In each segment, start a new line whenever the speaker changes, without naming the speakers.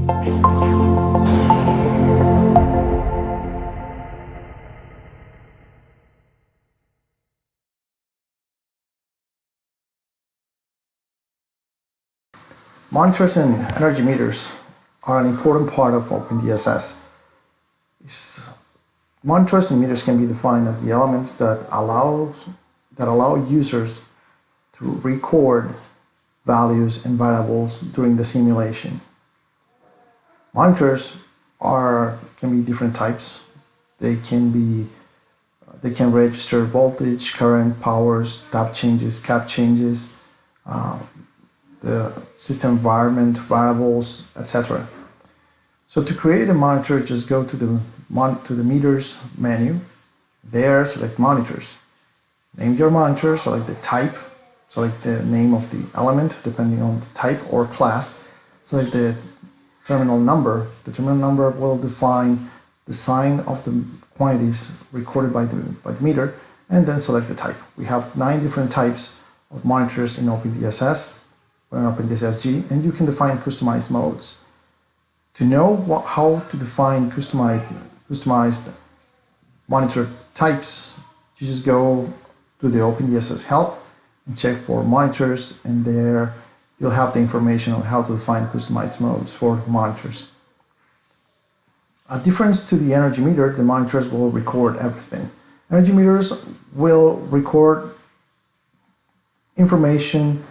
Monitors and energy meters are an important part of OpenDSS. Monitors and meters can be defined as the elements that allow users to record values and variables during the simulation. Monitors can be different types. They can register voltage, current, powers, tap changes, cap changes, the system environment, variables, etc. So to create a monitor, just go to the meters menu. There, select monitors. Name your monitor, select the type, select the name of the element depending on the type or class. Select the terminal number. The terminal number will define the sign of the quantities recorded by the meter, and then select the type. We have 9 different types of monitors in OpenDSS or in OpenDSS-G, and you can define customized modes. To know how to define customized monitor types, you just go to the OpenDSS help and check for monitors, and there you'll have the information on how to define customized modes for monitors. A difference to the energy meter, the monitors will record everything. Energy meters will record information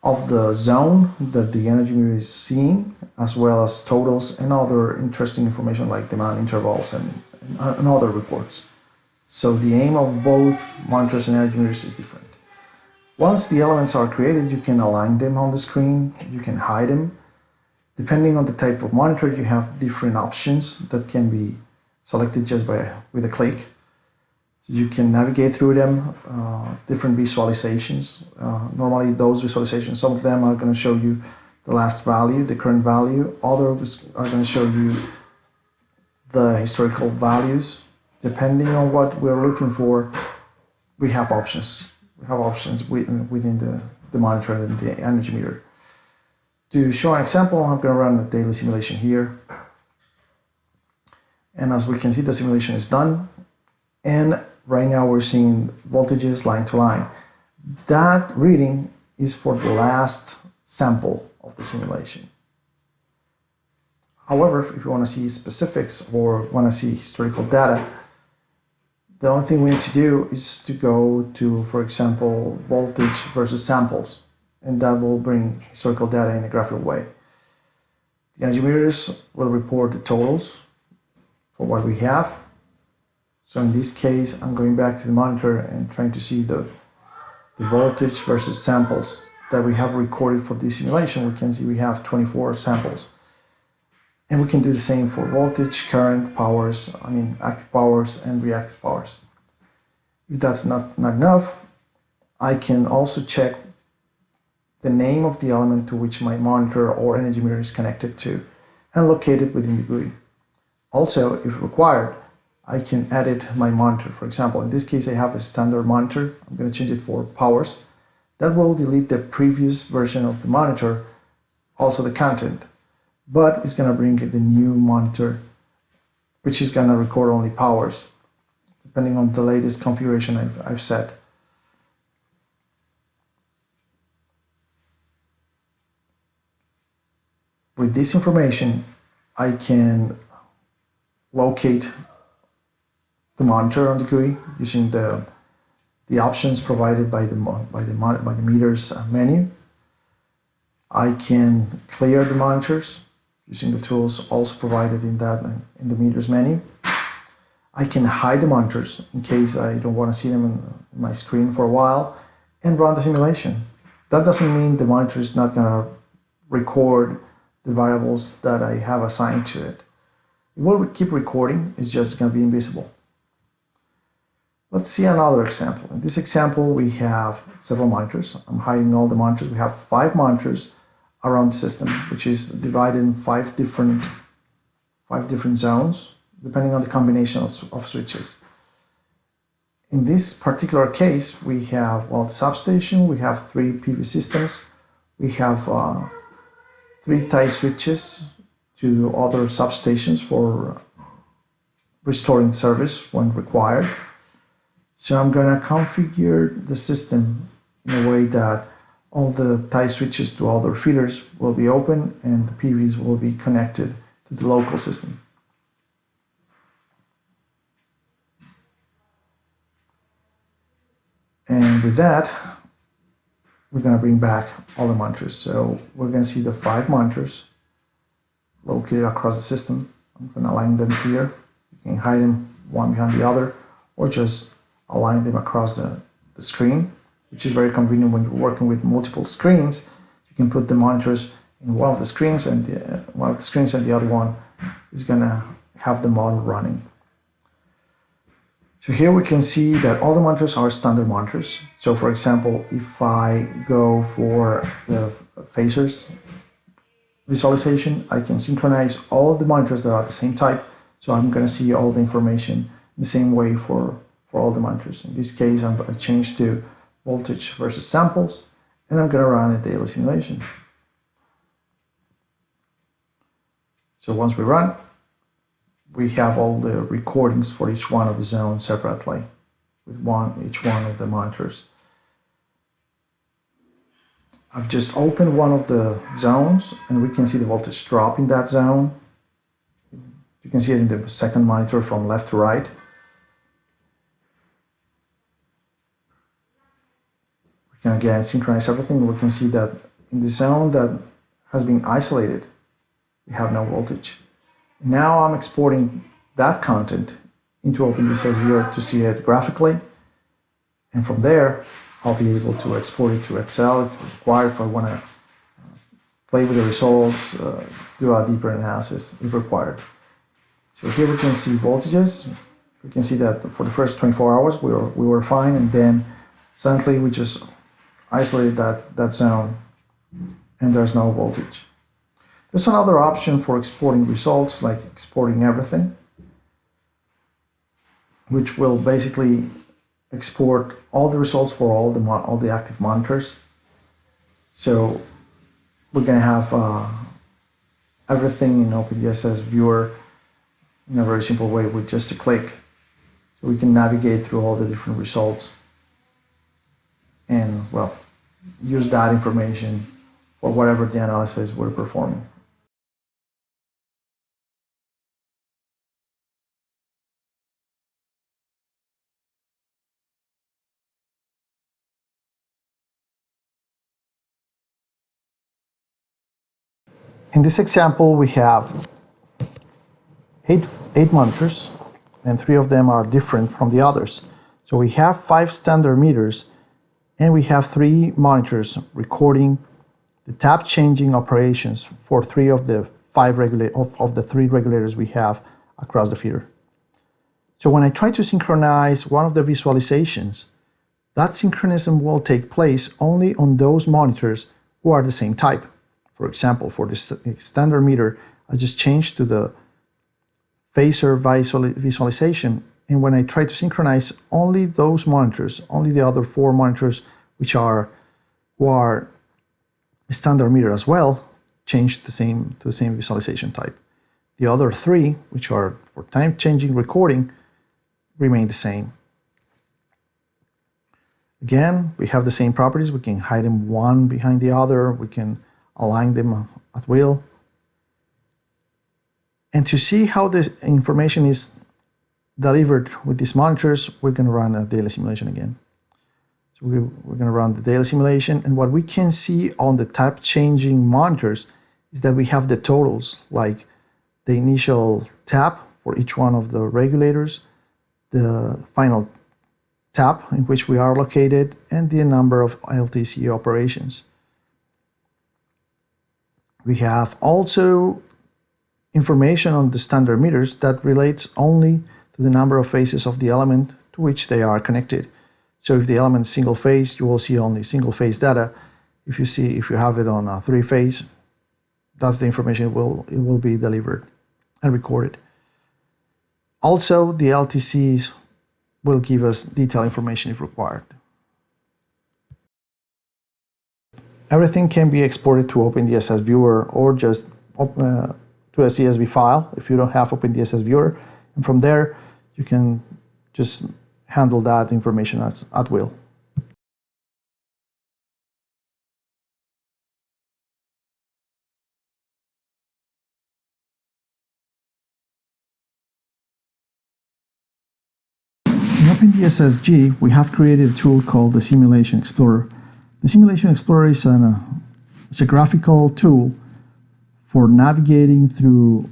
of the zone that the energy meter is seeing, as well as totals and other interesting information like demand intervals and other reports. So the aim of both monitors and energy meters is different. Once the elements are created, you can align them on the screen, you can hide them. Depending on the type of monitor, you have different options that can be selected just with a click. So you can navigate through them, different visualizations. Normally those visualizations, some of them are going to show you the last value, the current value. Others are going to show you the historical values. Depending on what we're looking for, we have options. We have options within the monitor and the energy meter. To show an example, I'm going to run a daily simulation here. And as we can see, the simulation is done. And right now we're seeing voltages line to line. That reading is for the last sample of the simulation. However, if you want to see specifics or want to see historical data, the only thing we need to do is to go to, for example, voltage versus samples, and that will bring historical data in a graphical way. The energy meters will report the totals for what we have. So in this case, I'm going back to the monitor and trying to see the voltage versus samples that we have recorded for this simulation. We can see we have 24 samples. And we can do the same for voltage, current, powers, active powers and reactive powers. If that's not enough, I can also check the name of the element to which my monitor or energy meter is connected to and locate it within the GUI. Also, if required, I can edit my monitor. For example, in this case, I have a standard monitor. I'm going to change it for powers. That will delete the previous version of the monitor, also the content, but it's going to bring the new monitor, which is going to record only powers, depending on the latest configuration I've set. With this information, I can locate the monitor on the GUI using the options provided by the meters menu. I can clear the monitors using the tools also provided in the meters menu. I can hide the monitors in case I don't want to see them in my screen for a while, and run the simulation. That doesn't mean the monitor is not going to record the variables that I have assigned to it. It will keep recording, it's just going to be invisible. Let's see another example. In this example, we have several monitors. I'm hiding all the monitors. We have 5 monitors around the system, which is divided in 5 different zones, depending on the combination of switches. In this particular case, we have, the substation, we have 3 PV systems, we have 3 tie switches, to other substations for restoring service when required. So I'm going to configure the system in a way that all the tie switches to other feeders will be open and the PVs will be connected to the local system. And with that, we're going to bring back all the monitors. So we're going to see the 5 monitors located across the system. I'm going to align them here. You can hide them one behind the other, or just align them across the screen, which is very convenient when you're working with multiple screens. You can put the monitors in one of the screens, and the other one is going to have the model running. So here we can see that all the monitors are standard monitors. So for example, if I go for the phasers visualization, I can synchronize all the monitors that are the same type. So I'm going to see all the information the same way for all the monitors. In this case, I changed to voltage versus samples, and I'm going to run a daily simulation. So once we run, we have all the recordings for each one of the zones separately with each one of the monitors. I've just opened one of the zones and we can see the voltage drop in that zone. You can see it in the second monitor from left to right. We can again synchronize everything. We can see that in the zone that has been isolated, we have no voltage. Now I'm exporting that content into OpenDSS-G to see it graphically, and from there I'll be able to export it to Excel if required, if I want to play with the results, do a deeper analysis if required. So here we can see voltages. We can see that for the first 24 hours we were fine, and then suddenly we just isolated that zone and there's no voltage. There's another option for exporting results, like exporting everything, which will basically export all the results for all the active monitors. So we're going to have everything in OpenDSS viewer in a very simple way with just a click. So we can navigate through all the different results and, well, use that information for whatever the analysis we're performing. In this example, we have eight monitors, and 3 of them are different from the others. So we have 5 standard meters, and we have 3 monitors recording the tap changing operations for 3 of the 3 regulators we have across the feeder. So when I try to synchronize one of the visualizations, that synchronism will take place only on those monitors who are the same type. For example, for this standard meter, I just changed to the phaser visualization, and when I try to synchronize only those monitors, only the other 4 monitors who are standard meter as well, change to the same visualization type. The other 3, which are for time changing recording, remain the same. Again, we have the same properties. We can hide them one behind the other. We can align them at will. And to see how this information is delivered with these monitors, we're going to run a daily simulation again. So we're going to run the daily simulation, and what we can see on the tap changing monitors is that we have the totals, like the initial tap for each one of the regulators, the final tap in which we are located, and the number of LTC operations. We have also information on the standard meters that relates only to the number of phases of the element to which they are connected. So if the element is single phase, you will see only single phase data. If you have it on a 3-phase, that's the information it will be delivered and recorded. Also, the LTCs will give us detailed information if required. Everything can be exported to OpenDSS viewer or just to a CSV file if you don't have OpenDSS Viewer, and from there you can just handle that information at will. In OpenDSS-G, we have created a tool called the Simulation Explorer. The Simulation Explorer is a graphical tool for navigating through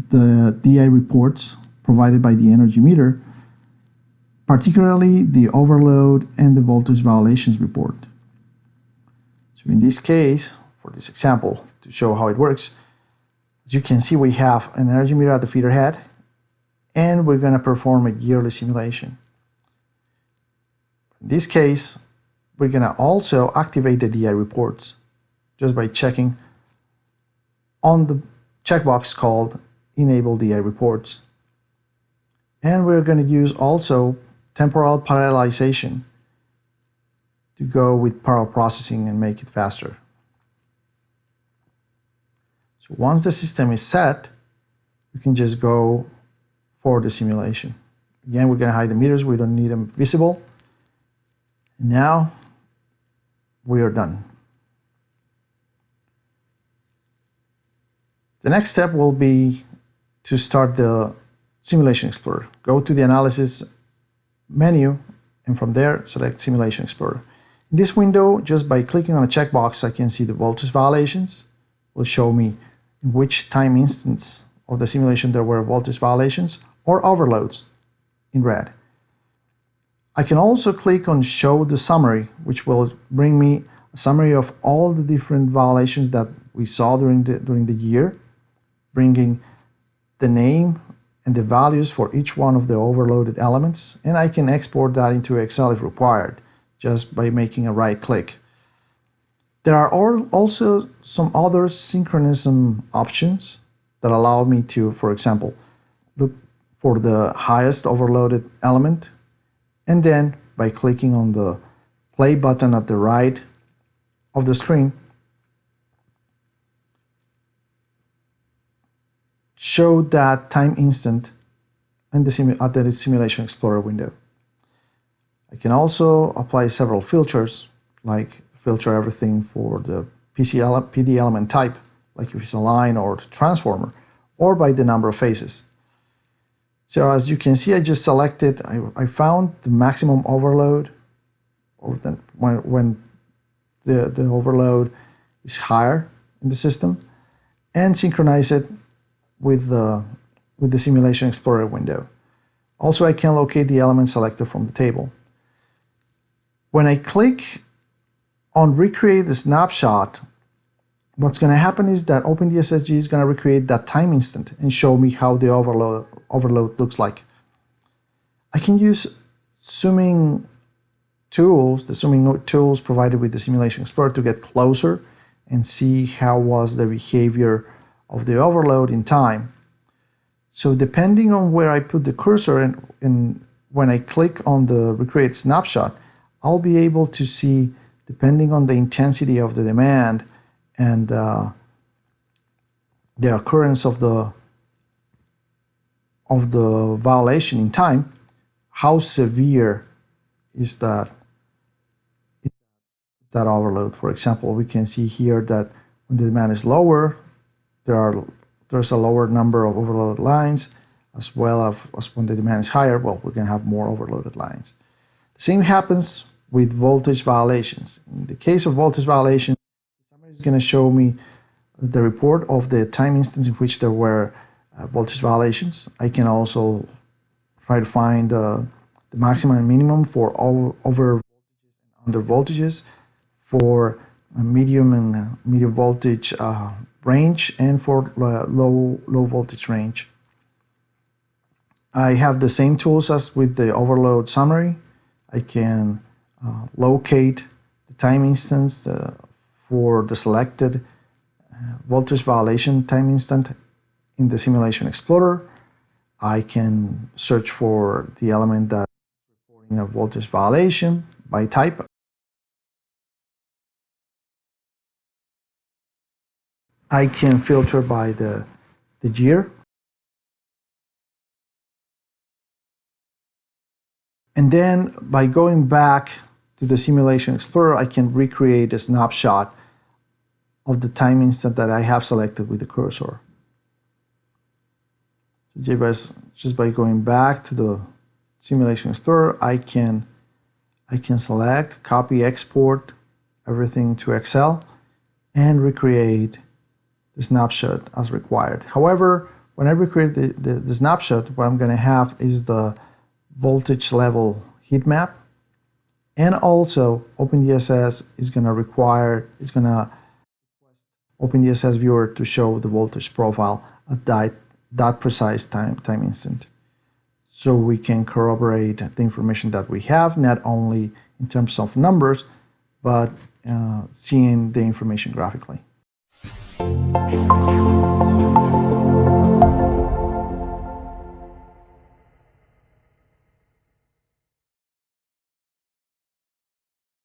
the DI reports provided by the energy meter, particularly the overload and the voltage violations report. So in this case, for this example, to show how it works, as you can see, we have an energy meter at the feeder head, and we're going to perform a yearly simulation. In this case, we're going to also activate the DI reports just by checking on the checkbox called Enable DI Reports. And we're going to use also temporal parallelization to go with parallel processing and make it faster. So once the system is set, you can just go for the simulation. Again, we're going to hide the meters. We don't need them visible. Now we are done. The next step will be to start the Simulation Explorer. Go to the Analysis menu, and from there select Simulation Explorer. In this window, just by clicking on a checkbox, I can see the voltage violations. It will show me in which time instance of the simulation there were voltage violations or overloads in red. I can also click on Show the Summary, which will bring me a summary of all the different violations that we saw during the year, bringing the name and the values for each one of the overloaded elements, and I can export that into Excel if required, just by making a right click. There are also some other synchronism options that allow me to, for example, look for the highest overloaded element, and then by clicking on the play button at the right of the screen, show that time instant in the Simulation Explorer window. I can also apply several filters, like filter everything for the PD element type, like if it's a line or transformer, or by the number of phases. So as you can see, I just selected, I found the maximum overload, or when the overload is higher in the system, and synchronize it with the Simulation Explorer window. Also, I can locate the element selector from the table. When I click on Recreate the Snapshot, what's going to happen is that OpenDSS-G is going to recreate that time instant and show me how the overload looks like. I can use zooming tools, the zooming tools provided with the Simulation Explorer, to get closer and see how was the behavior of the overload in time. So depending on where I put the cursor and when I click on the Recreate Snapshot, I'll be able to see, depending on the intensity of the demand and the occurrence of the violation in time, how severe is that overload. For example, we can see here that when the demand is lower, there's a lower number of overloaded lines, as well as when the demand is higher, well, we're going to have more overloaded lines. The same happens with voltage violations. In the case of voltage violations, the summary is going to show me the report of the time instance in which there were voltage violations. I can also try to find the maximum and minimum for over and under voltages, for medium and medium voltage range, and for low voltage range. I have the same tools as with the overload summary. I can locate the time instance for the selected voltage violation time instant in the Simulation Explorer. I can search for the element that is reporting a voltage violation by type. I can filter by the year. And then by going back to the Simulation Explorer, I can recreate a snapshot of the time instant that I have selected with the cursor. So just by going back to the Simulation Explorer, I can select, copy, export everything to Excel, and recreate the snapshot as required. However, when I recreate the snapshot, what I'm going to have is the voltage level heat map, and also OpenDSS is going to require, OpenDSS viewer to show the voltage profile at that precise time instant. So we can corroborate the information that we have, not only in terms of numbers, but seeing the information graphically.